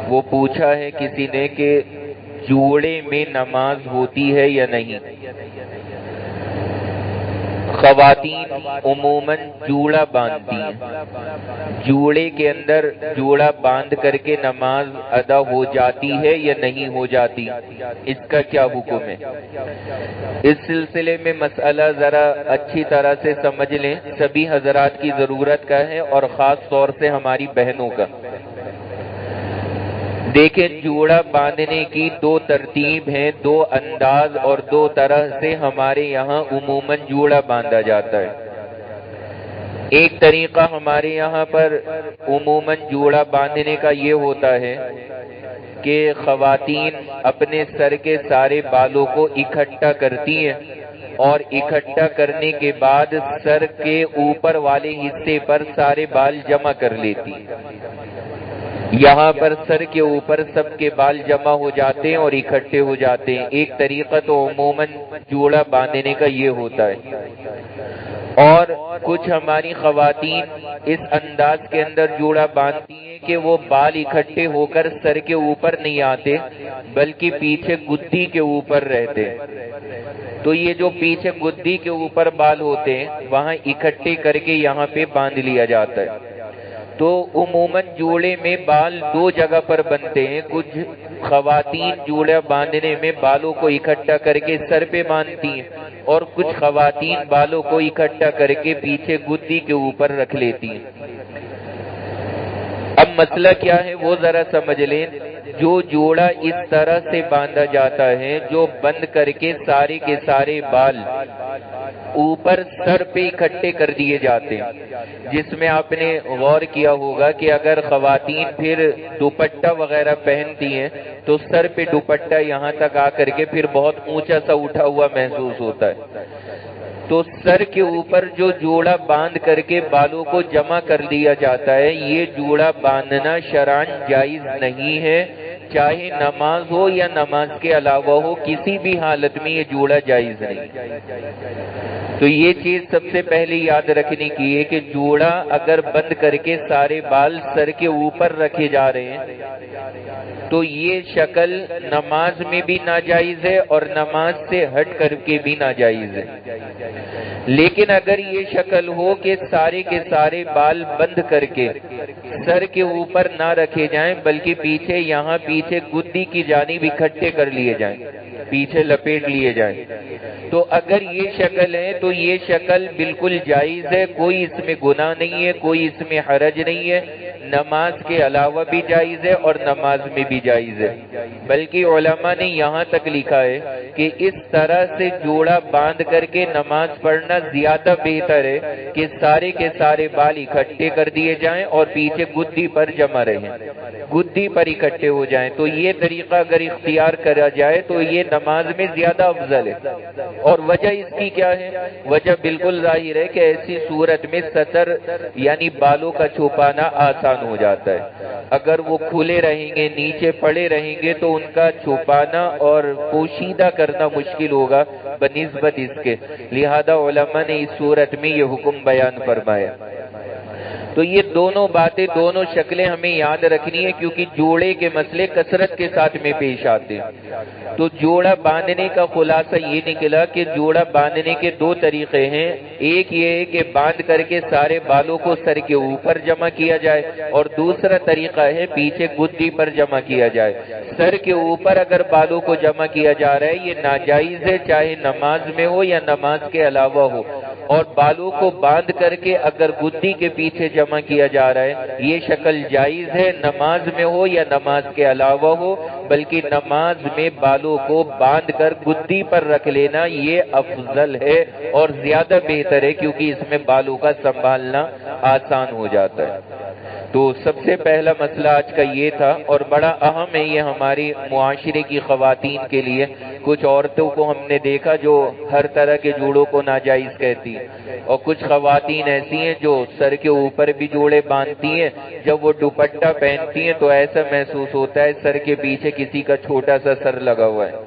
وہ پوچھا ہے کسی نے کہ جوڑے میں نماز ہوتی ہے یا نہیں؟ خواتین عموماً جوڑا باندھتی ہیں، جوڑے کے اندر جوڑا باندھ کر کے نماز ادا ہو جاتی ہے یا نہیں ہو جاتی، اس کا کیا حکم ہے؟ اس سلسلے میں مسئلہ ذرا اچھی طرح سے سمجھ لیں، سبھی حضرات کی ضرورت کا ہے اور خاص طور سے ہماری بہنوں کا۔ دیکھیں، جوڑا باندھنے کی دو ترتیب ہیں، دو انداز اور دو طرح سے ہمارے یہاں عموماً جوڑا باندھا جاتا ہے۔ ایک طریقہ ہمارے یہاں پر عموماً جوڑا باندھنے کا یہ ہوتا ہے کہ خواتین اپنے سر کے سارے بالوں کو اکٹھا کرتی ہیں اور اکٹھا کرنے کے بعد سر کے اوپر والے حصے پر سارے بال جمع کر لیتی ہیں۔ یہاں پر سر کے اوپر سب کے بال جمع ہو جاتے ہیں اور اکٹھے ہو جاتے ہیں۔ ایک طریقہ تو عموماً جوڑا باندھنے کا یہ ہوتا ہے، اور کچھ ہماری خواتین اس انداز کے اندر جوڑا باندھتی ہیں کہ وہ بال اکٹھے ہو کر سر کے اوپر نہیں آتے بلکہ پیچھے گدی کے اوپر رہتے ہیں۔ تو یہ جو پیچھے گدی کے اوپر بال ہوتے ہیں وہاں اکٹھے کر کے یہاں پہ باندھ لیا جاتا ہے۔ تو عموماً جوڑے میں بال دو جگہ پر بنتے ہیں، کچھ خواتین جوڑا باندھنے میں بالوں کو اکٹھا کر کے سر پہ باندھتی ہیں اور کچھ خواتین بالوں کو اکٹھا کر کے پیچھے گدی کے اوپر رکھ لیتی ہیں۔ اب مسئلہ کیا ہے وہ ذرا سمجھ لیں۔ جو جوڑا اس طرح سے باندھا جاتا ہے، جو بند کر کے سارے کے سارے بال اوپر سر پہ اکٹھے کر دیے جاتے ہیں، جس میں آپ نے غور کیا ہوگا کہ اگر خواتین پھر دوپٹہ وغیرہ پہنتی ہیں تو سر پہ دوپٹہ یہاں تک آ کر کے پھر بہت اونچا سا اٹھا ہوا محسوس ہوتا ہے۔ تو سر کے اوپر جو جوڑا باندھ کر کے بالوں کو جمع کر لیا جاتا ہے، یہ جوڑا باندھنا شرعاً جائز نہیں ہے، چاہے نماز ہو یا نماز کے علاوہ ہو، کسی بھی حالت میں یہ جوڑا جائز نہیں۔ تو یہ چیز سب سے پہلے یاد رکھنے کی ہے کہ جوڑا اگر بند کر کے سارے بال سر کے اوپر رکھے جا رہے ہیں تو یہ شکل نماز میں بھی ناجائز ہے اور نماز سے ہٹ کر کے بھی ناجائز ہے۔ لیکن اگر یہ شکل ہو کہ سارے کے سارے بال بند کر کے سر کے اوپر نہ رکھے جائیں بلکہ پیچھے یہاں پیچھے گدی کی جانب اکٹھے کر لیے جائیں، پیچھے لپیٹ لیے جائیں، تو اگر یہ شکل ہے تو یہ شکل بالکل جائز ہے، کوئی اس میں گناہ نہیں ہے، کوئی اس میں حرج نہیں ہے، نماز کے علاوہ بھی جائز ہے اور نماز میں بھی جائز ہے۔ بلکہ علماء نے یہاں تک لکھا ہے کہ اس طرح سے جوڑا باندھ کر کے نماز پڑھنا زیادہ بہتر ہے کہ سارے کے سارے بال اکٹھے کر دیے جائیں اور پیچھے گدی پر جمع رہیں، گدی پر اکٹھے ہو جائیں۔ تو یہ طریقہ اگر اختیار کرا جائے تو یہ نماز میں زیادہ افضل ہے۔ اور وجہ اس کی کیا ہے؟ وجہ بالکل ظاہر ہے کہ ایسی صورت میں سطر یعنی بالوں کا چھپانا آسان ہو جاتا ہے۔ اگر وہ کھلے رہیں گے، نیچے پڑے رہیں گے تو ان کا چھپانا اور پوشیدہ کرنا مشکل ہوگا بنسبت اس کے، لہذا علماء نے اس صورت میں یہ حکم بیان فرمایا۔ تو یہ دونوں باتیں، دونوں شکلیں ہمیں یاد رکھنی ہے کیونکہ جوڑے کے مسئلے کثرت کے ساتھ میں پیش آتے ہیں۔ تو جوڑا باندھنے کا خلاصہ یہ نکلا کہ جوڑا باندھنے کے دو طریقے ہیں، ایک یہ ہے کہ باندھ کر کے سارے بالوں کو سر کے اوپر جمع کیا جائے اور دوسرا طریقہ ہے پیچھے گدی پر جمع کیا جائے۔ سر کے اوپر اگر بالوں کو جمع کیا جا رہا ہے یہ ناجائز ہے، چاہے نماز میں ہو یا نماز کے علاوہ ہو، اور بالوں کو باندھ کر کے اگر گدی کے پیچھے جمع کیا جا رہا ہے یہ شکل جائز ہے، نماز میں ہو یا نماز کے علاوہ ہو، بلکہ نماز میں بالوں کو باندھ کر گدی پر رکھ لینا یہ افضل ہے اور زیادہ بہتر ہے کیونکہ اس میں بالوں کا سنبھالنا آسان ہو جاتا ہے۔ تو سب سے پہلا مسئلہ آج کا یہ تھا اور بڑا اہم ہے یہ ہماری معاشرے کی خواتین کے لیے۔ کچھ عورتوں کو ہم نے دیکھا جو ہر طرح کے جوڑوں کو ناجائز کہتی ہیں اور کچھ خواتین ایسی ہیں جو سر کے اوپر بھی جوڑے باندھتی ہیں، جب وہ دوپٹہ پہنتی ہیں تو ایسا محسوس ہوتا ہے سر کے پیچھے کسی کا چھوٹا سا سر لگا ہوا ہے۔